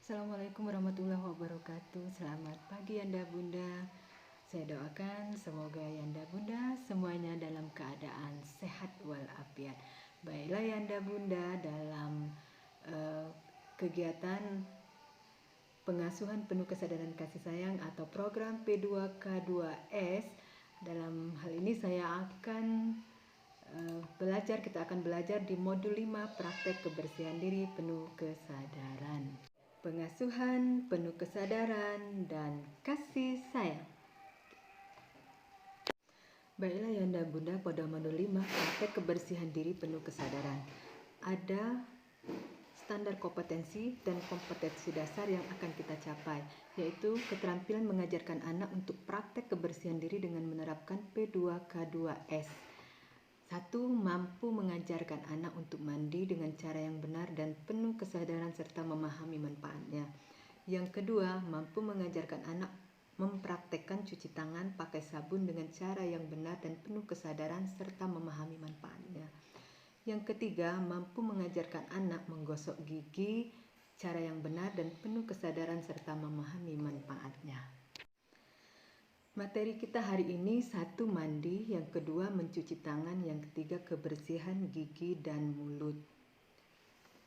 Assalamualaikum warahmatullahi wabarakatuh. Selamat pagi Yanda Bunda. Saya doakan semoga Yanda Bunda semuanya dalam keadaan sehat walafiat. Baiklah Yanda Bunda, dalam kegiatan pengasuhan penuh kesadaran kasih sayang atau program P2K2S, dalam hal ini saya akan kita akan belajar di modul 5 praktek kebersihan diri penuh kesadaran. Pengasuhan penuh kesadaran dan kasih sayang. Baiklah Yanda Bunda, pada modul 5 praktek kebersihan diri penuh kesadaran ada standar kompetensi dan kompetensi dasar yang akan kita capai, yaitu keterampilan mengajarkan anak untuk praktek kebersihan diri dengan menerapkan P2K2S. 1. Mampu mengajarkan anak untuk mandi dengan cara yang benar dan penuh kesadaran serta memahami manfaatnya. Yang kedua, mampu mengajarkan anak mempraktekkan cuci tangan pakai sabun dengan cara yang benar dan penuh kesadaran serta memahami manfaatnya. Yang ketiga, mampu mengajarkan anak menggosok gigi cara yang benar dan penuh kesadaran serta memahami manfaatnya. Materi kita hari ini: 1. Mandi, yang kedua mencuci tangan, yang ketiga kebersihan gigi dan mulut.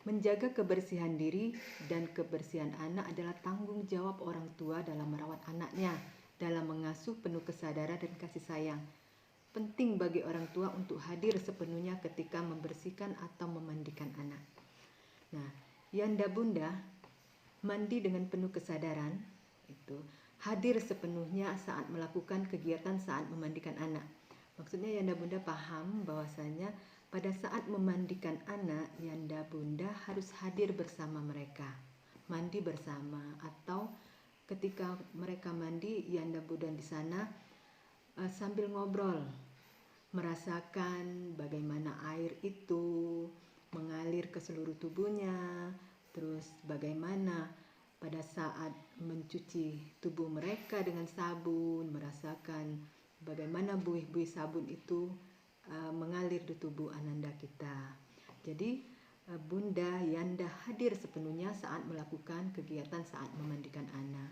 Menjaga kebersihan diri dan kebersihan anak adalah tanggung jawab orang tua dalam merawat anaknya, dalam mengasuh penuh kesadaran dan kasih sayang. Penting bagi orang tua untuk hadir sepenuhnya ketika membersihkan atau memandikan anak. Nah, Yanda Bunda, mandi dengan penuh kesadaran itu hadir sepenuhnya saat melakukan kegiatan saat memandikan anak. Maksudnya Yanda Bunda paham bahwasanya pada saat memandikan anak, Yanda Bunda harus hadir bersama mereka, mandi bersama, atau ketika mereka mandi, Yanda Bunda di sana sambil ngobrol, merasakan bagaimana air itu mengalir ke seluruh tubuhnya, terus bagaimana pada saat mencuci tubuh mereka dengan sabun, merasakan bagaimana buih-buih sabun itu mengalir di tubuh ananda kita. Jadi Bunda Yanda hadir sepenuhnya saat melakukan kegiatan saat memandikan anak.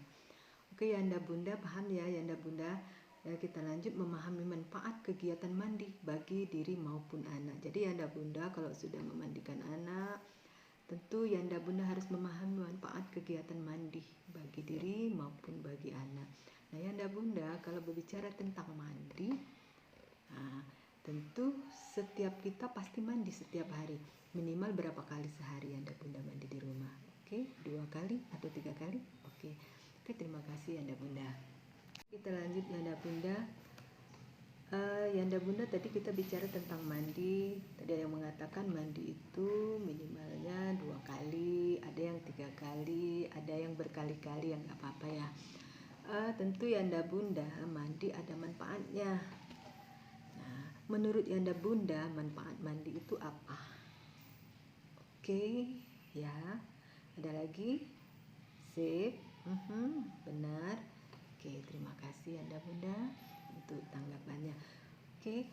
Oke Yanda Bunda, paham ya Yanda Bunda? Ya, kita lanjut memahami manfaat kegiatan mandi bagi diri maupun anak. Jadi Yanda Bunda kalau sudah memandikan anak, tentu Yanda Bunda harus memahami manfaat kegiatan mandi bagi diri maupun bagi anak. Nah Yanda Bunda, kalau berbicara tentang mandi, tentu setiap kita pasti mandi setiap hari. Minimal berapa kali sehari Yanda Bunda mandi di rumah? Oke, 2 kali atau 3 kali? Oke, terima kasih Yanda Bunda. Kita lanjut Yanda Bunda. Yanda Bunda, tadi kita bicara tentang mandi. Tadi ada yang mengatakan mandi itu minimalnya 2 kali, ada yang 3 kali, ada yang berkali-kali, yang gak apa-apa ya. Tentu Yanda Bunda, mandi ada manfaatnya. Nah, menurut Yanda Bunda, manfaat mandi itu apa? Oke, ya. Ada lagi? Sip. Benar. Oke, terima kasih Yanda Bunda untuk tanggapannya. Oke,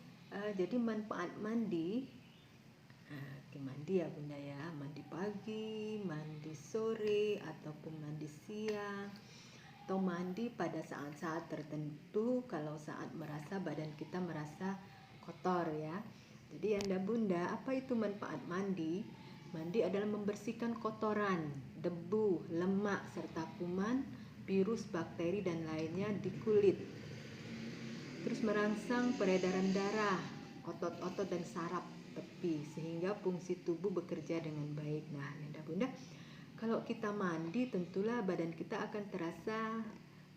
jadi manfaat mandi, mandi ya Bunda ya, mandi pagi, mandi sore, ataupun mandi siang, atau mandi pada saat-saat tertentu kalau saat merasa badan kita merasa kotor ya. Jadi Yanda Bunda, apa itu manfaat mandi? Mandi adalah membersihkan kotoran, debu, lemak, serta kuman, virus, bakteri, dan lainnya di kulit. Terus merangsang peredaran darah, otot-otot dan saraf tepi sehingga fungsi tubuh bekerja dengan baik. Nah, Yanda Bunda, kalau kita mandi tentulah badan kita akan terasa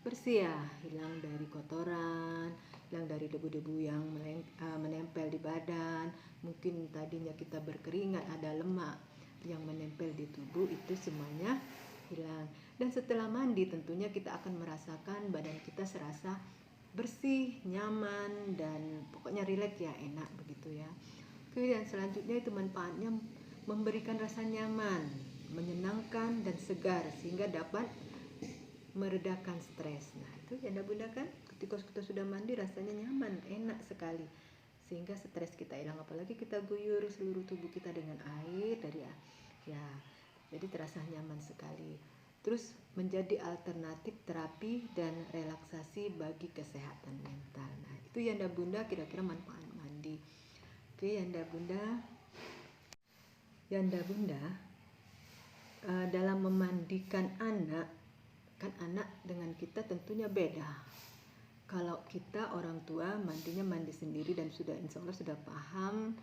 bersih ya, hilang dari kotoran, hilang dari debu-debu yang menempel di badan. Mungkin tadinya kita berkeringat, ada lemak yang menempel di tubuh, itu semuanya hilang. Dan setelah mandi tentunya kita akan merasakan badan kita serasa bersih, nyaman, dan pokoknya rileks ya, enak begitu ya. Oke, dan selanjutnya itu manfaatnya memberikan rasa nyaman, menyenangkan dan segar sehingga dapat meredakan stres. Nah, itu Yanda Bunda kan ketika kita sudah mandi rasanya nyaman, enak sekali. Sehingga stres kita hilang, apalagi kita guyur seluruh tubuh kita dengan air dari ya. Jadi terasa nyaman sekali. terus menjadi alternatif terapi dan relaksasi bagi kesehatan mental. Nah, itu Yanda Bunda kira-kira manfaat mandi. Oke, Yanda Bunda dalam memandikan anak, kan anak dengan kita tentunya beda. Kalau kita orang tua mandinya mandi sendiri dan sudah insya Allah sudah paham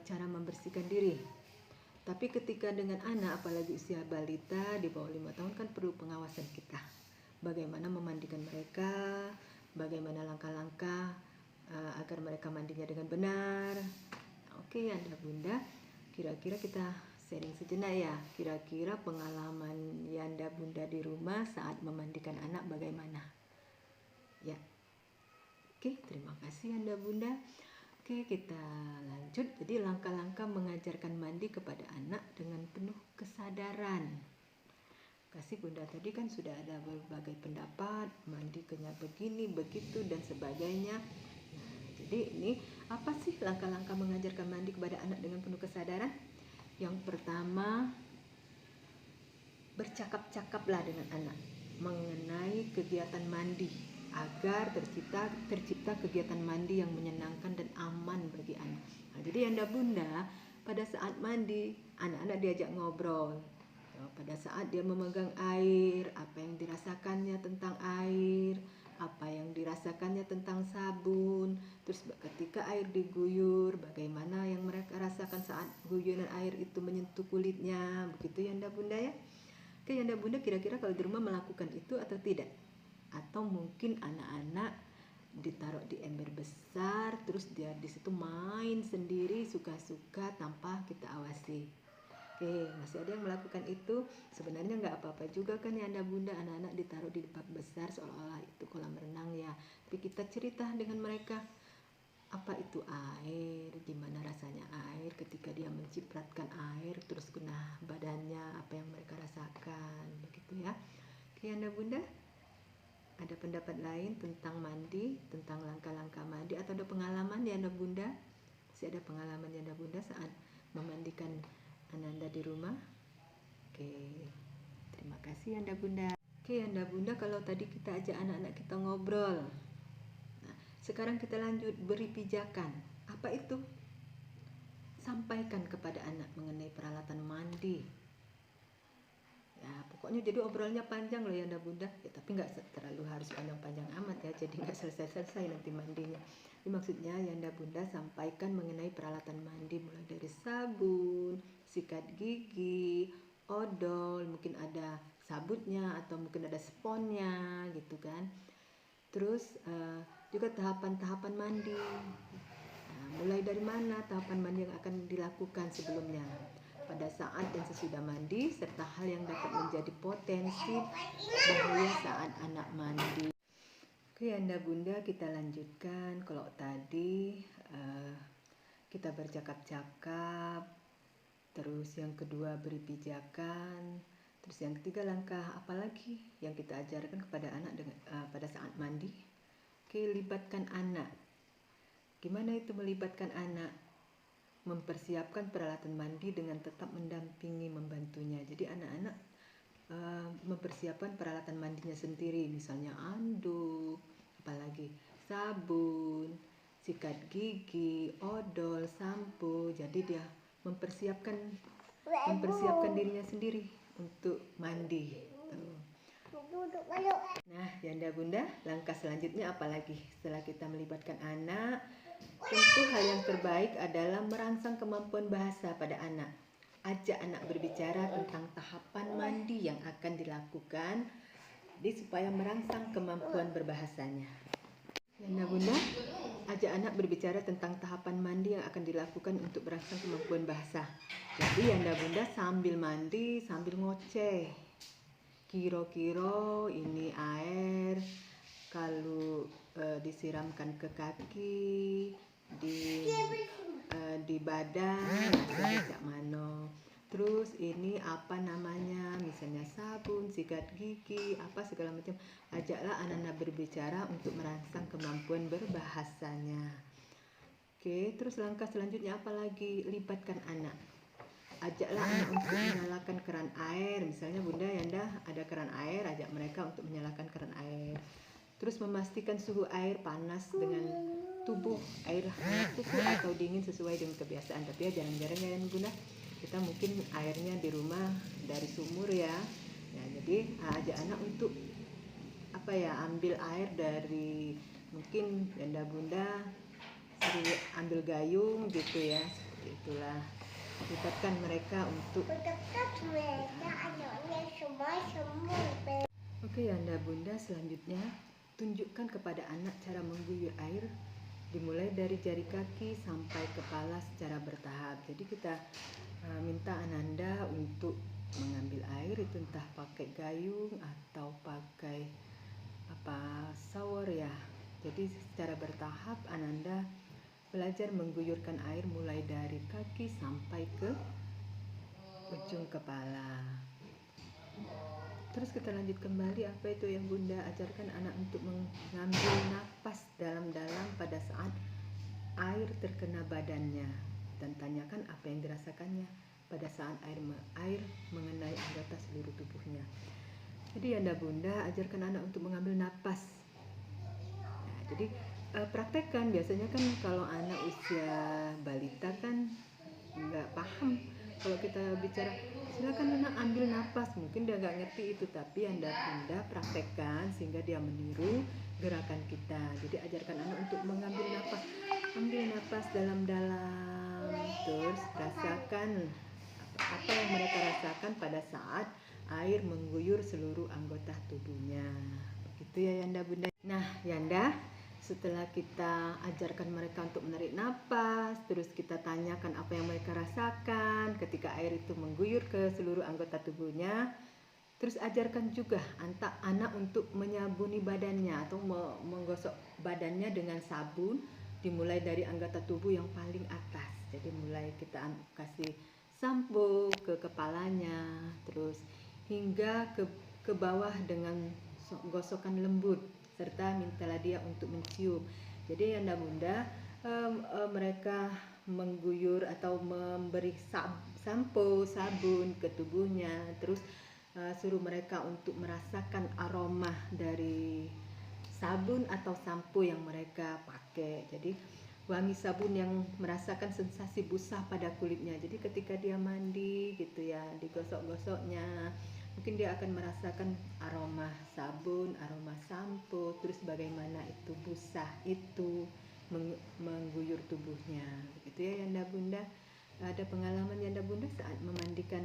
cara membersihkan diri. Tapi ketika dengan anak, apalagi usia balita di bawah 5 tahun, kan perlu pengawasan kita. Bagaimana memandikan mereka, bagaimana langkah-langkah agar mereka mandinya dengan benar. Oke, Yanda Bunda, kira-kira kita sharing sejenak ya. Kira-kira pengalaman Yanda Bunda di rumah saat memandikan anak bagaimana? Ya. Oke, terima kasih Yanda Bunda. Oke, kita lanjut. Jadi langkah-langkah mengajarkan mandi kepada anak dengan penuh kesadaran. Kasih Bunda tadi kan sudah ada berbagai pendapat, mandi kena begini, begitu dan sebagainya. Nah, jadi ini apa sih langkah-langkah mengajarkan mandi kepada anak dengan penuh kesadaran? Yang pertama, bercakap-cakaplah dengan anak mengenai kegiatan mandi agar tercipta kegiatan mandi yang menyenangkan dan aman bagi anak. Nah, jadi Yanda Bunda pada saat mandi anak-anak diajak ngobrol. Pada saat dia memegang air, apa yang dirasakannya tentang air, apa yang dirasakannya tentang sabun, terus ketika air diguyur, bagaimana yang mereka rasakan saat guyuran air itu menyentuh kulitnya, begitu Yanda Bunda ya. Oke, Yanda Bunda kira-kira kalau di rumah melakukan itu atau tidak? Atau mungkin anak-anak ditaruh di ember besar, terus dia di situ main sendiri suka-suka tanpa kita awasi. Oke, masih ada yang melakukan itu. Sebenarnya nggak apa-apa juga kan Yanda Bunda, anak-anak ditaruh di bak besar seolah-olah itu kolam renang ya. Tapi kita cerita dengan mereka apa itu air, gimana rasanya air ketika dia mencipratkan air terus kena badannya, apa yang mereka rasakan, begitu ya. Oke Yanda Bunda, ada pendapat lain tentang mandi, tentang langkah-langkah mandi, atau ada pengalaman Yanda Bunda? Masih ada pengalaman Yanda Bunda saat memandikan Ananda di rumah? Oke, terima kasih Yanda Bunda. Oke Yanda Bunda, kalau tadi kita ajak anak-anak kita ngobrol, nah, sekarang kita lanjut beri pijakan. Apa itu? Sampaikan kepada anak mengenai peralatan mandi. Ya, pokoknya jadi obrolnya panjang loh Yanda Bunda. Ya, tapi nggak terlalu harus panjang-panjang amat ya. Jadi nggak selesai-selesai nanti mandinya. Ini maksudnya Yanda Bunda sampaikan mengenai peralatan mandi mulai dari sabun, sikat gigi, odol, mungkin ada sabutnya atau mungkin ada sponnya gitu kan. Terus juga tahapan-tahapan mandi. Nah, mulai dari mana tahapan mandi yang akan dilakukan sebelumnya, pada saat dan sesudah mandi, serta hal yang dapat menjadi potensi bahaya saat anak mandi. Oke Yanda Bunda, kita lanjutkan. Kalau tadi kita bercakap-cakap, terus yang kedua beri pijakan, terus yang ketiga langkah apa lagi yang kita ajarkan kepada anak pada saat mandi? Oke, libatkan anak. Gimana itu melibatkan anak? Mempersiapkan peralatan mandi dengan tetap mendampingi, membantunya. Jadi anak-anak mempersiapkan peralatan mandinya sendiri, misalnya anduk, apalagi sabun, sikat gigi, odol, sampo. Jadi dia mempersiapkan dirinya sendiri untuk mandi. Nah, Yanda Bunda, langkah selanjutnya apalagi setelah kita melibatkan anak? Tentu hal yang terbaik adalah merangsang kemampuan bahasa pada anak. Ajak anak berbicara tentang tahapan mandi yang akan dilakukan supaya merangsang kemampuan berbahasanya. Yanda Bunda, ajak anak berbicara tentang tahapan mandi yang akan dilakukan untuk merangsang kemampuan bahasa. Jadi Yanda Bunda sambil mandi, sambil ngoceh. Kira-kira ini air kalau disiramkan ke kaki, di badan, sejak mana. Terus ini apa namanya, misalnya sabun, sikat gigi, apa segala macam. Ajaklah anak-anak berbicara untuk merangsang kemampuan berbahasanya. Oke, terus langkah selanjutnya apa lagi? Libatkan anak ajaklah anak untuk menyalakan keran air. Misalnya Bunda Yanda ada keran air, ajak mereka untuk menyalakan keran air. Terus memastikan suhu air panas dengan tubuh, air hangat susu atau dingin sesuai dengan kebiasaan. Tapi ya jarang-jarang ya Bunda, kita mungkin airnya di rumah dari sumur ya. Nah, jadi ajak anak untuk ambil air dari, mungkin Yanda Bunda suruh ambil gayung gitu ya, seperti itulah. Libatkan mereka untuk Oke Yanda Bunda, selanjutnya tunjukkan kepada anak cara mengguyur air, dimulai dari jari kaki sampai kepala secara bertahap. Jadi kita minta Ananda untuk mengambil air itu entah pakai gayung atau pakai shower ya. Jadi secara bertahap Ananda belajar mengguyurkan air mulai dari kaki sampai ke ujung kepala. Terus kita lanjut kembali, apa itu yang Bunda ajarkan anak untuk mengambil napas dalam-dalam pada saat air terkena badannya, dan tanyakan apa yang dirasakannya pada saat air mengenai anggota seluruh tubuhnya. Jadi Yanda Bunda ajarkan anak untuk mengambil napas. Nah, jadi praktekkan. Biasanya kan kalau anak usia balita kan nggak paham kalau kita bicara silakan anak ambil napas, mungkin dia nggak ngerti itu, tapi Yanda Bunda praktekkan sehingga dia meniru gerakan kita. Jadi ajarkan anak untuk mengambil napas, ambil napas dalam-dalam, terus rasakan apa yang mereka rasakan pada saat air mengguyur seluruh anggota tubuhnya. Begitu ya Yanda Bunda. Nah Yanda, setelah kita ajarkan mereka untuk menarik napas, terus kita tanyakan apa yang mereka rasakan ketika air itu mengguyur ke seluruh anggota tubuhnya, terus ajarkan juga anak untuk menyabuni badannya atau menggosok badannya dengan sabun, dimulai dari anggota tubuh yang paling atas. Jadi mulai kita kasih sampo ke kepalanya, terus hingga ke bawah dengan gosokan lembut, serta mintalah dia untuk mencium. Jadi Yanda Bunda mereka mengguyur atau memberi sampo, sabun ke tubuhnya, terus suruh mereka untuk merasakan aroma dari sabun atau sampo yang mereka pakai. Jadi wangi sabun yang merasakan sensasi busah pada kulitnya. Jadi ketika dia mandi gitu ya, digosok-gosoknya, mungkin dia akan merasakan aroma sabun, aroma sampo, terus bagaimana itu busah itu mengguyur tubuhnya. Begitu ya Yanda Bunda. Ada pengalaman Yanda Bunda saat memandikan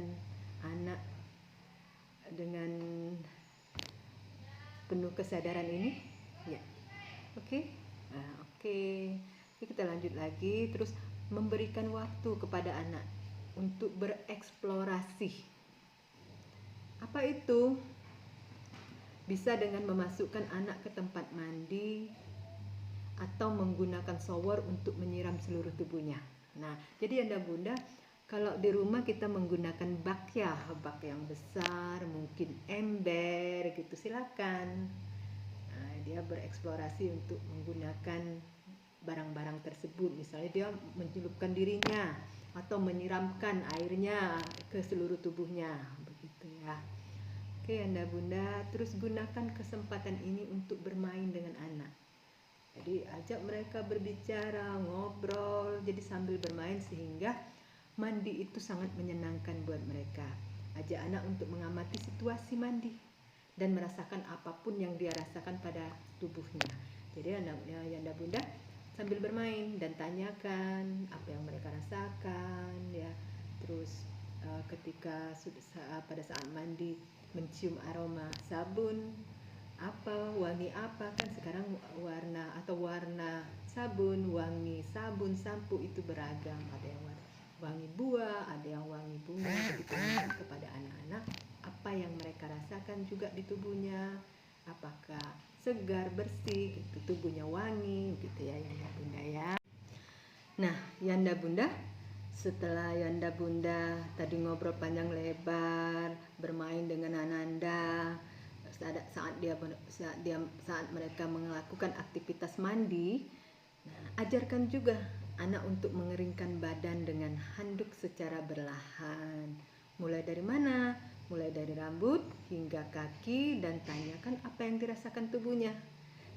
anak dengan penuh kesadaran ini? Ya. Oke. Oke. Kita lanjut lagi, terus memberikan waktu kepada anak untuk bereksplorasi. Apa itu? Bisa dengan memasukkan anak ke tempat mandi atau menggunakan shower untuk menyiram seluruh tubuhnya. Nah, jadi Yanda Bunda, kalau di rumah kita menggunakan bak ya, bak yang besar, mungkin ember gitu, silakan. Nah, dia bereksplorasi untuk menggunakan barang-barang tersebut. Misalnya dia mencelupkan dirinya atau menyiramkan airnya ke seluruh tubuhnya, begitu ya. Oke Yanda Bunda, terus gunakan kesempatan ini untuk bermain dengan anak. Jadi ajak mereka berbicara, ngobrol, jadi sambil bermain sehingga mandi itu sangat menyenangkan buat mereka. Ajak anak untuk mengamati situasi mandi dan merasakan apapun yang dia rasakan pada tubuhnya. Jadi Yanda Bunda sambil bermain dan tanyakan apa yang mereka rasakan ya. Terus ketika pada saat mandi mencium aroma sabun, wangi apa, kan sekarang warna sabun, wangi sabun, sampo itu beragam, ada yang wangi buah, ada yang wangi bunga. Begitu kepada anak-anak apa yang mereka rasakan juga di tubuhnya, apakah segar, bersih, gitu, tubuhnya wangi, gitu ya Yanda Bunda ya. Nah Yanda Bunda, setelah Yanda Bunda tadi ngobrol panjang lebar, bermain dengan Ananda, saat mereka melakukan aktivitas mandi, nah, ajarkan juga anak untuk mengeringkan badan dengan handuk secara berlahan. Mulai dari mana? Mulai dari rambut hingga kaki, dan tanyakan apa yang dirasakan tubuhnya.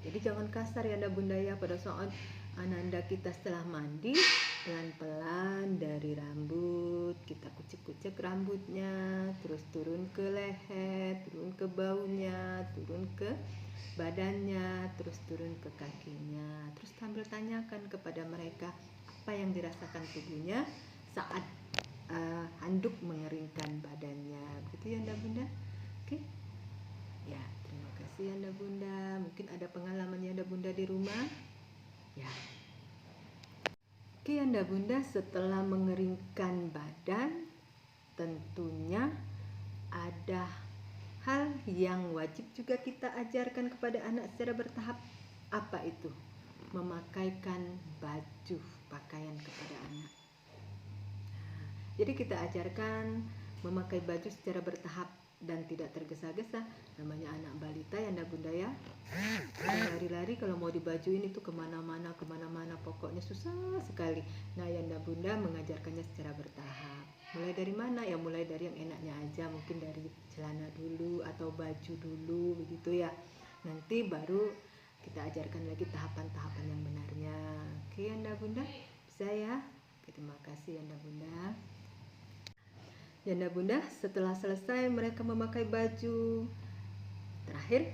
Jadi jangan kasar ya Bunda ya, pada saat ananda kita setelah mandi, pelan-pelan dari rambut, kita kucek-kucek rambutnya, terus turun ke leher, turun ke baunya, turun ke badannya, terus turun ke kakinya. Terus sambil tanyakan kepada mereka apa yang dirasakan tubuhnya saat handuk mengeringkan badannya. Begitu ya Bunda? Oke. Ya, terima kasih ya Bunda. Mungkin ada pengalamannya Bunda di rumah. Ya. Oke Bunda, setelah mengeringkan badan, tentunya ada hal yang wajib juga kita ajarkan kepada anak secara bertahap. Apa itu? Memakaikan baju pakaian kepada anak. Jadi kita ajarkan memakai baju secara bertahap dan tidak tergesa-gesa. Namanya anak balita ya Bunda ya. Lari-lari kalau mau dibajuin itu kemana-mana, pokoknya susah sekali. Nah ya Bunda mengajarkannya secara bertahap. Mulai dari mana? Ya mulai dari yang enaknya aja, mungkin dari celana dulu atau baju dulu begitu ya. Nanti baru kita ajarkan lagi tahapan-tahapan yang benarnya. Oke ya Bunda, bisa ya? Terima kasih ya Bunda. Ya Bunda, setelah selesai mereka memakai baju, terakhir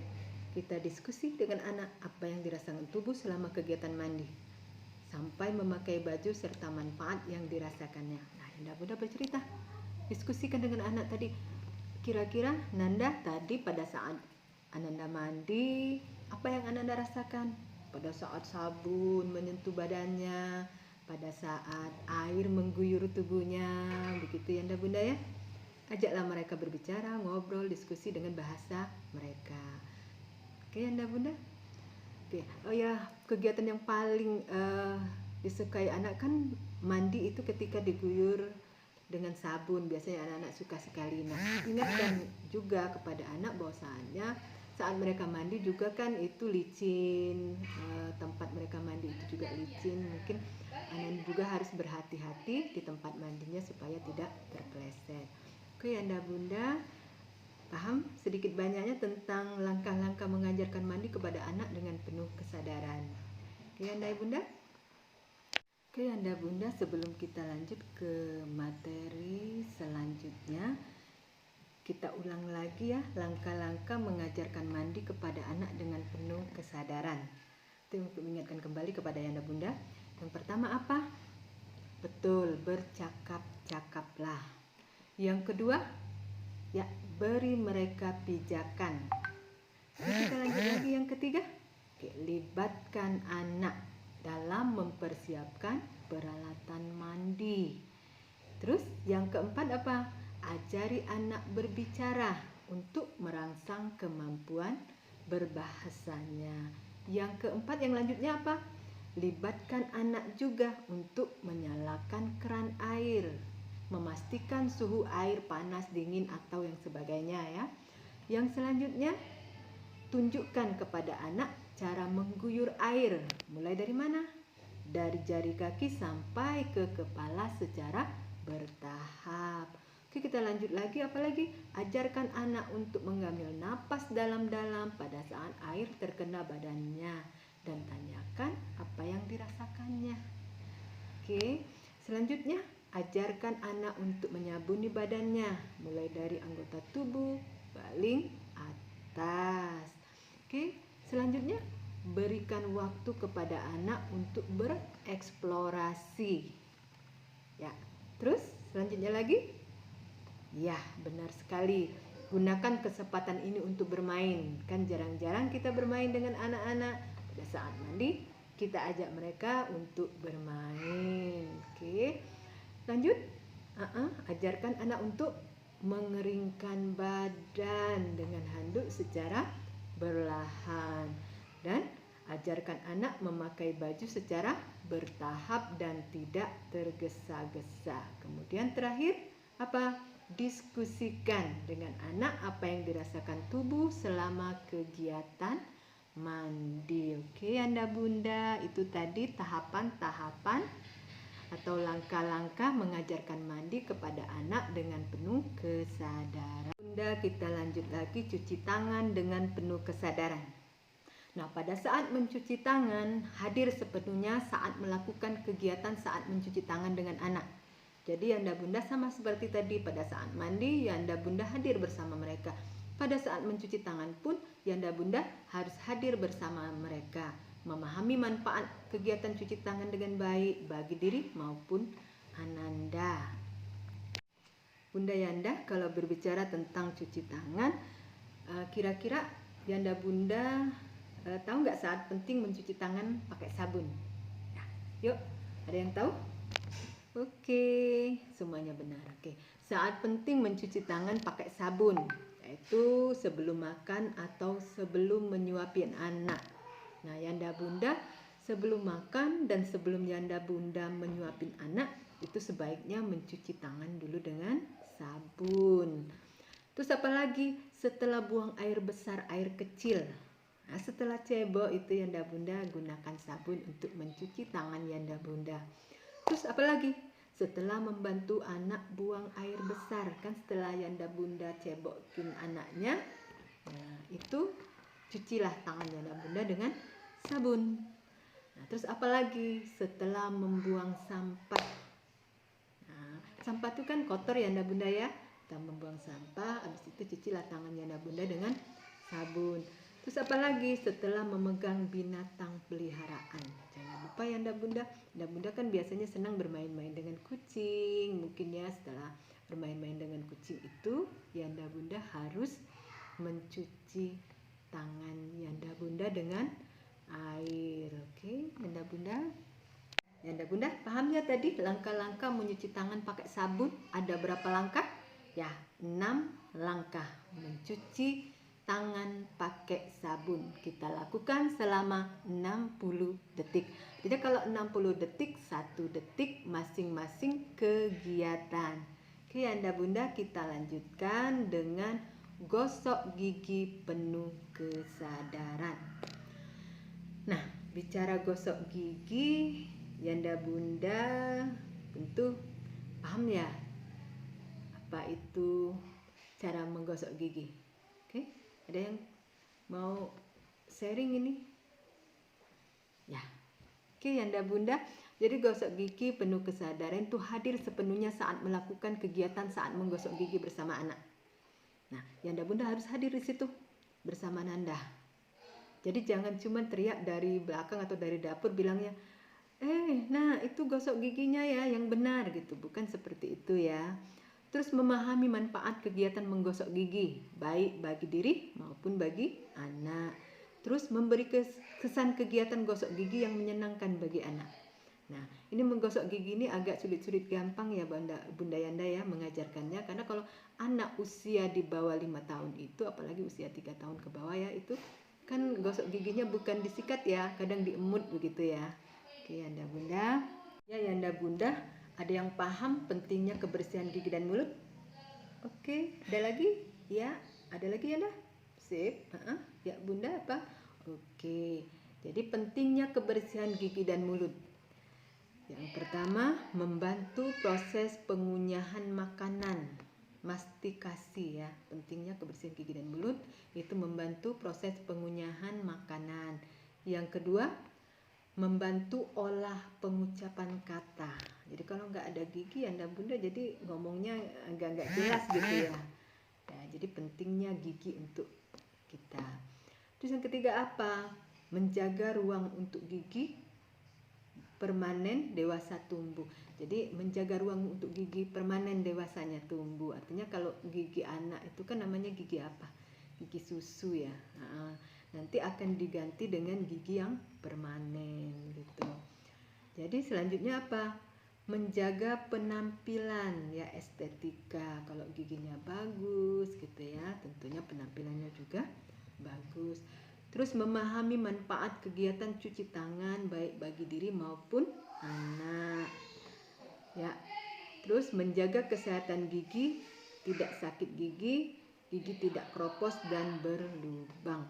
kita diskusi dengan anak apa yang dirasakan tubuh selama kegiatan mandi, sampai memakai baju serta manfaat yang dirasakannya. Nah Bunda bercerita, diskusikan dengan anak tadi, kira-kira Nanda tadi pada saat Ananda mandi, apa yang Ananda rasakan? Pada saat sabun menyentuh badannya, pada saat air mengguyur tubuhnya, begitu ya Bunda ya. Ajaklah mereka berbicara, ngobrol, diskusi dengan bahasa mereka. Oke ya Bunda. Oke. Oh ya, kegiatan yang paling disukai anak kan mandi itu ketika diguyur dengan sabun. Biasanya anak-anak suka sekali. Nah, ingatkan juga kepada anak bahwasanya saat mereka mandi juga kan itu licin, tempat mereka mandi itu juga licin. Mungkin anak juga harus berhati-hati di tempat mandinya supaya tidak terpeleset. Oke ya Bunda, paham sedikit banyaknya tentang langkah-langkah mengajarkan mandi kepada anak dengan penuh kesadaran. Oke ya Bunda? Oke ya Bunda, sebelum kita lanjut ke materi selanjutnya, kita ulang lagi ya langkah-langkah mengajarkan mandi kepada anak dengan penuh kesadaran. Itu untuk mengingatkan kembali kepada Yanda Bunda. Yang pertama apa? Betul, bercakap-cakaplah. Yang kedua, ya beri mereka pijakan. Kita lanjut lagi yang ketiga. Libatkan anak dalam mempersiapkan peralatan mandi. Terus yang keempat apa? Ajari anak berbicara untuk merangsang kemampuan berbahasanya. Yang keempat yang lanjutnya apa? Libatkan anak juga untuk menyalakan keran air, memastikan suhu air panas, dingin atau yang sebagainya ya. Yang selanjutnya, tunjukkan kepada anak cara mengguyur air. Mulai dari mana? Dari jari kaki sampai ke kepala secara bertahap. Oke, kita lanjut lagi. Apalagi? Ajarkan anak untuk mengambil napas dalam-dalam pada saat air terkena badannya dan tanyakan apa yang dirasakannya. Oke, selanjutnya ajarkan anak untuk menyabuni badannya, mulai dari anggota tubuh paling atas. Oke, selanjutnya berikan waktu kepada anak untuk bereksplorasi. Ya, terus selanjutnya lagi? Ya, benar sekali. Gunakan kesempatan ini untuk bermain. Kan jarang-jarang kita bermain dengan anak-anak. Pada saat mandi, kita ajak mereka untuk bermain. Oke. Lanjut, ajarkan anak untuk mengeringkan badan dengan handuk secara berlahan, dan ajarkan anak memakai baju secara bertahap dan tidak tergesa-gesa. Kemudian terakhir apa? Diskusikan dengan anak apa yang dirasakan tubuh selama kegiatan mandi. Oke Anda Bunda, itu tadi tahapan-tahapan atau langkah-langkah mengajarkan mandi kepada anak dengan penuh kesadaran. Bunda, kita lanjut lagi cuci tangan dengan penuh kesadaran. Nah, pada saat mencuci tangan, hadir sepenuhnya saat melakukan kegiatan saat mencuci tangan dengan anak. Jadi Yanda Bunda sama seperti tadi, pada saat mandi Yanda Bunda hadir bersama mereka. Pada saat mencuci tangan pun Yanda Bunda harus hadir bersama mereka, memahami manfaat kegiatan cuci tangan dengan baik bagi diri maupun Ananda. Bunda Yanda kalau berbicara tentang cuci tangan, kira-kira Yanda Bunda tahu nggak saat penting mencuci tangan pakai sabun? Nah, yuk, ada yang tahu? Oke, semuanya benar. Oke, saat penting mencuci tangan pakai sabun, yaitu sebelum makan atau sebelum menyuapin anak. Nah, Yanda Bunda sebelum makan dan sebelum Yanda Bunda menyuapin anak, itu sebaiknya mencuci tangan dulu dengan sabun. Terus apa lagi? Setelah buang air besar, air kecil. Nah, setelah cebok itu Yanda Bunda gunakan sabun untuk mencuci tangan Yanda Bunda. Terus apa lagi? Setelah membantu anak buang air besar, kan setelah Yanda Bunda cebokin anaknya, nah, itu cucilah tangan Yanda Bunda dengan sabun. Nah, terus apa lagi? Setelah membuang sampah. Nah, sampah itu kan kotor Yanda Bunda ya. Kita membuang sampah, habis itu cucilah tangan Yanda Bunda dengan sabun. Terus apa lagi? Setelah memegang binatang peliharaan. Jangan lupa Yanda Bunda kan biasanya senang bermain-main dengan kucing. Mungkin ya setelah bermain-main dengan kucing itu Yanda Bunda harus mencuci tangan Yanda Bunda dengan air. Oke, Yanda Bunda. Yanda Bunda paham ya tadi langkah-langkah mencuci tangan pakai sabun ada berapa langkah? Ya, 6 langkah mencuci tangan pakai sabun. Kita lakukan selama 60 detik. Jadi kalau 60 detik, 1 detik masing-masing kegiatan. Oke Yanda Bunda, kita lanjutkan dengan gosok gigi penuh kesadaran. Nah, bicara gosok gigi, Yanda Bunda tentu paham ya apa itu cara menggosok gigi. Oke? Ada yang mau sharing ini? Ya. Oke, Yanda Bunda. Jadi gosok gigi penuh kesadaran itu hadir sepenuhnya saat melakukan kegiatan saat menggosok gigi bersama anak. Nah, Yanda Bunda harus hadir di situ bersama Nanda. Jadi jangan cuma teriak dari belakang atau dari dapur bilangnya, nah itu gosok giginya ya yang benar gitu. Bukan seperti itu ya. Terus memahami manfaat kegiatan menggosok gigi, baik bagi diri maupun bagi anak. Terus memberi kesan kegiatan gosok gigi yang menyenangkan bagi anak. Nah, ini menggosok gigi ini agak sulit-sulit gampang ya Bunda Yanda ya mengajarkannya. Karena kalau anak usia di bawah 5 tahun itu, apalagi usia 3 tahun ke bawah ya, itu kan gosok giginya bukan disikat ya, kadang diemut begitu ya. Oke Yanda Bunda. Ya Yanda Bunda, ada yang paham pentingnya kebersihan gigi dan mulut? Oke, ada lagi? Ya, ada lagi Yanda? Sip. Ya Bunda apa? Oke, jadi pentingnya kebersihan gigi dan mulut. Yang pertama, membantu proses pengunyahan makanan. Mastikasi ya, pentingnya kebersihan gigi dan mulut itu membantu proses pengunyahan makanan. Yang kedua, membantu olah pengucapan kata. Jadi kalau nggak ada gigi Yanda Bunda jadi ngomongnya agak nggak jelas gitu ya. Ya, jadi pentingnya gigi untuk kita. Terus yang ketiga apa? Menjaga ruang untuk gigi permanen dewasa tumbuh. Jadi menjaga ruang untuk gigi permanen dewasanya tumbuh. Artinya kalau gigi anak itu kan namanya gigi apa? Gigi susu ya. Nanti akan diganti dengan gigi yang permanen gitu. Jadi selanjutnya apa? Menjaga penampilan ya, estetika. Kalau giginya bagus gitu ya, tentunya penampilannya juga bagus. Terus memahami manfaat kegiatan cuci tangan baik bagi diri maupun anak. Ya. Terus menjaga kesehatan gigi, tidak sakit gigi, gigi tidak keropos dan berlubang.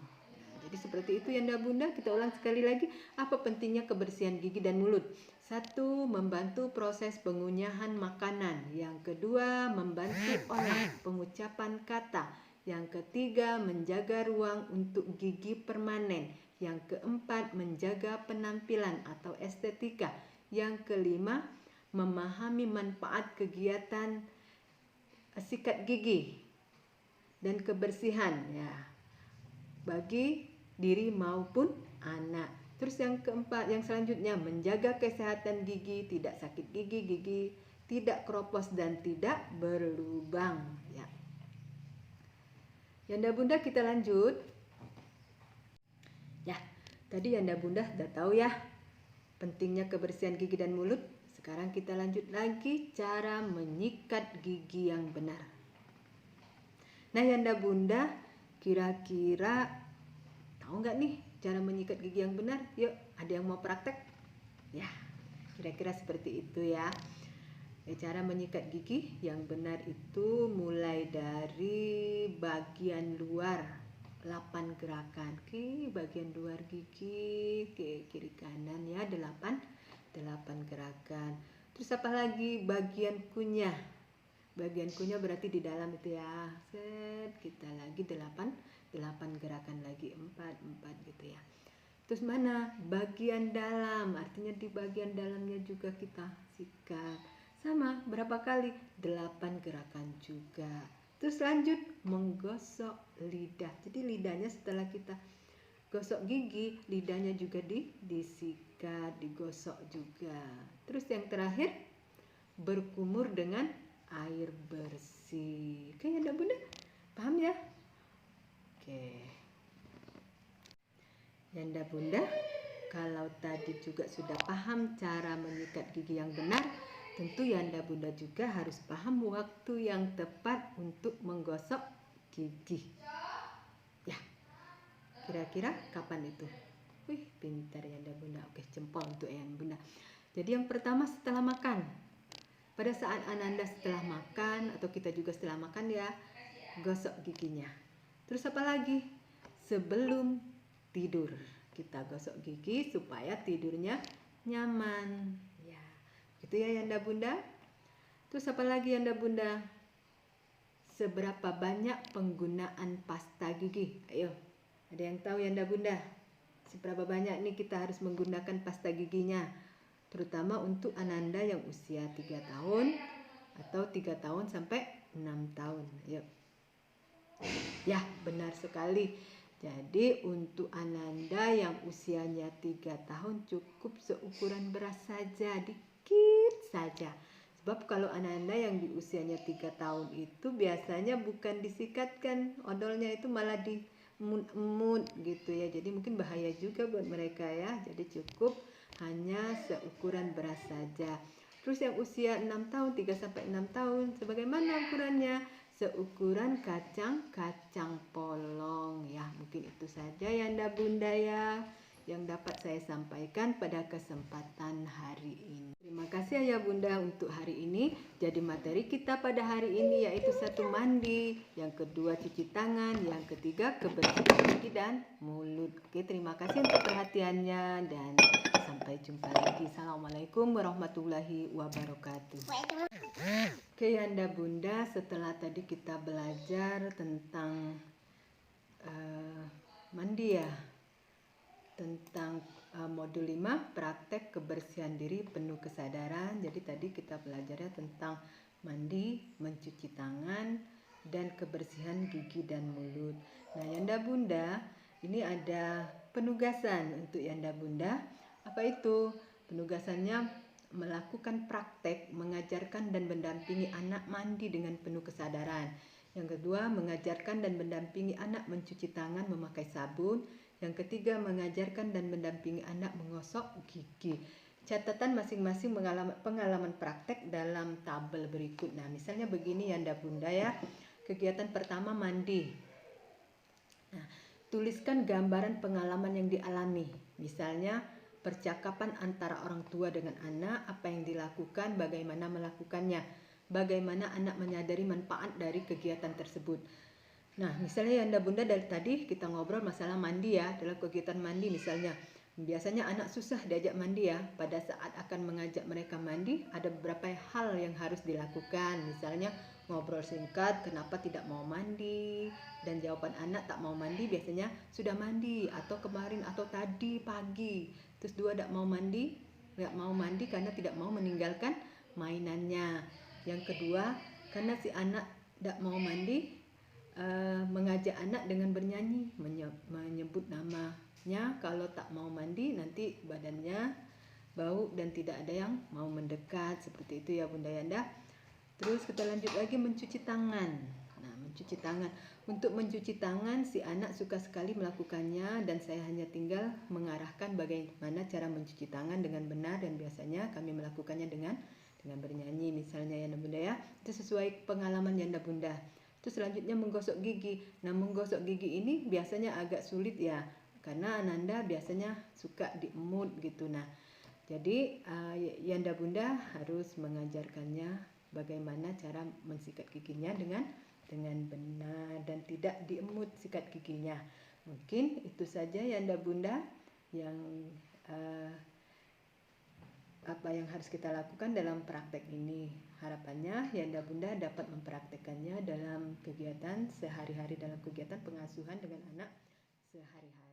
jadi seperti itu Yanda Bunda. Kita ulang sekali lagi, apa pentingnya kebersihan gigi dan mulut? 1. Membantu proses pengunyahan makanan. Yang kedua, membantu olah pengucapan kata. Yang ketiga, menjaga ruang untuk gigi permanen. Yang keempat, menjaga penampilan atau estetika. Yang kelima, memahami manfaat kegiatan sikat gigi dan kebersihan ya bagi diri maupun anak. Terus yang keempat, yang selanjutnya, menjaga kesehatan gigi, tidak sakit gigi, gigi tidak keropos dan tidak berlubang ya. Yanda Bunda, kita lanjut. Ya, tadi Yanda Bunda udah tahu ya pentingnya kebersihan gigi dan mulut. Sekarang kita lanjut lagi cara menyikat gigi yang benar. Nah Yanda Bunda, kira-kira tahu nggak nih cara menyikat gigi yang benar? Yuk, ada yang mau praktek? Ya, kira-kira seperti itu ya. Cara menyikat gigi yang benar itu mulai dari bagian luar 8 gerakan. Oke, bagian luar gigi, ke kiri kanan ya, 8 gerakan. Terus apa lagi? Bagian kunyah. Bagian kunyah berarti di dalam itu ya. Set, kita lagi 8 gerakan lagi, 4 gitu ya. Terus mana? Bagian dalam, artinya di bagian dalamnya juga kita sikat. Sama, berapa kali? 8 gerakan juga. Terus lanjut menggosok lidah. Jadi lidahnya setelah kita gosok gigi, lidahnya juga disikat, digosok juga. Terus yang terakhir, berkumur dengan air bersih. Oke, Yanda Bunda? Paham ya? Oke. Yanda Bunda, kalau tadi juga sudah paham cara menyikat gigi yang benar, tentu Yanda Bunda juga harus paham waktu yang tepat untuk menggosok gigi. Ya, kira-kira kapan itu? Wih, pintar Yanda Bunda. Oke, jempol untuk Yanda Bunda. Jadi yang pertama setelah makan. Pada saat Ananda setelah makan atau kita juga setelah makan ya, gosok giginya. Terus apa lagi? Sebelum tidur kita gosok gigi supaya tidurnya nyaman. Ya, gitu ya Yanda Bunda. Terus apa lagi Yanda Bunda? Seberapa banyak penggunaan pasta gigi? Ayo, ada yang tahu Yanda Bunda? Seberapa banyak nih kita harus menggunakan pasta giginya? Terutama untuk Ananda yang usia 3 tahun atau 3 tahun sampai 6 tahun. Yuk. Ya, benar sekali. Jadi untuk Ananda yang usianya 3 tahun cukup seukuran beras saja, dikit saja. Sebab kalau Ananda yang di usianya 3 tahun itu biasanya bukan disikatkan, odolnya itu malah emut-emut gitu ya. Jadi mungkin bahaya juga buat mereka ya. Jadi cukup hanya seukuran beras saja. Terus yang usia 6 tahun, 3 sampai 6 tahun, sebagaimana ukurannya? Seukuran kacang polong ya. Mungkin itu saja Yanda Bunda ya yang dapat saya sampaikan pada kesempatan hari ini. Terima kasih ya Bunda untuk hari ini. Jadi materi kita pada hari ini yaitu 1 mandi, yang kedua cuci tangan, yang ketiga kebersihan gigi dan mulut. Oke, terima kasih untuk perhatiannya dan sampai jumpa lagi. Assalamualaikum warahmatullahi wabarakatuh. Oke Yanda Bunda, setelah tadi kita belajar tentang mandi ya, tentang modul 5 praktek kebersihan diri penuh kesadaran. Jadi tadi kita belajarnya tentang mandi, mencuci tangan, dan kebersihan gigi dan mulut. Nah Yanda Bunda, ini ada penugasan untuk Yanda Bunda. Apa itu? Penugasannya melakukan praktek mengajarkan dan mendampingi anak mandi dengan penuh kesadaran. Yang kedua, mengajarkan dan mendampingi anak mencuci tangan memakai sabun. Yang ketiga, mengajarkan dan mendampingi anak menggosok gigi. Catatan masing-masing pengalaman praktek dalam tabel berikut. Nah, misalnya begini Yanda Bunda ya. Kegiatan pertama mandi. Nah, tuliskan gambaran pengalaman yang dialami. Misalnya percakapan antara orang tua dengan anak, apa yang dilakukan, bagaimana melakukannya, bagaimana anak menyadari manfaat dari kegiatan tersebut. Nah, misalnya Yanda Bunda dari tadi kita ngobrol masalah mandi ya, dalam kegiatan mandi misalnya. Biasanya anak susah diajak mandi ya. Pada saat akan mengajak mereka mandi, ada beberapa hal yang harus dilakukan. Misalnya ngobrol singkat, kenapa tidak mau mandi, dan jawaban anak tak mau mandi biasanya sudah mandi atau kemarin atau tadi pagi. Terus dua tidak mau mandi, nggak mau mandi karena tidak mau meninggalkan mainannya. Yang kedua, karena si anak tidak mau mandi, mengajak anak dengan bernyanyi, menyebut namanya. Kalau tak mau mandi nanti badannya bau dan tidak ada yang mau mendekat, seperti itu ya Bunda Yanda. Terus kita lanjut lagi mencuci tangan. Nah, mencuci tangan. Untuk mencuci tangan si anak suka sekali melakukannya dan saya hanya tinggal mengarahkan bagaimana cara mencuci tangan dengan benar, dan biasanya kami melakukannya dengan bernyanyi misalnya ya Bunda ya. Itu sesuai pengalaman Yanda Bunda. Terus selanjutnya menggosok gigi. Nah, menggosok gigi ini biasanya agak sulit ya, karena Ananda biasanya suka diemut gitu. Nah, jadi Yanda Bunda harus mengajarkannya bagaimana cara mensikat giginya dengan benar dan tidak diemut sikat giginya. Mungkin itu saja Yanda Bunda yang apa yang harus kita lakukan dalam praktek ini. Harapannya Yanda Bunda dapat mempraktekkannya dalam kegiatan sehari-hari, dalam kegiatan pengasuhan dengan anak sehari-hari.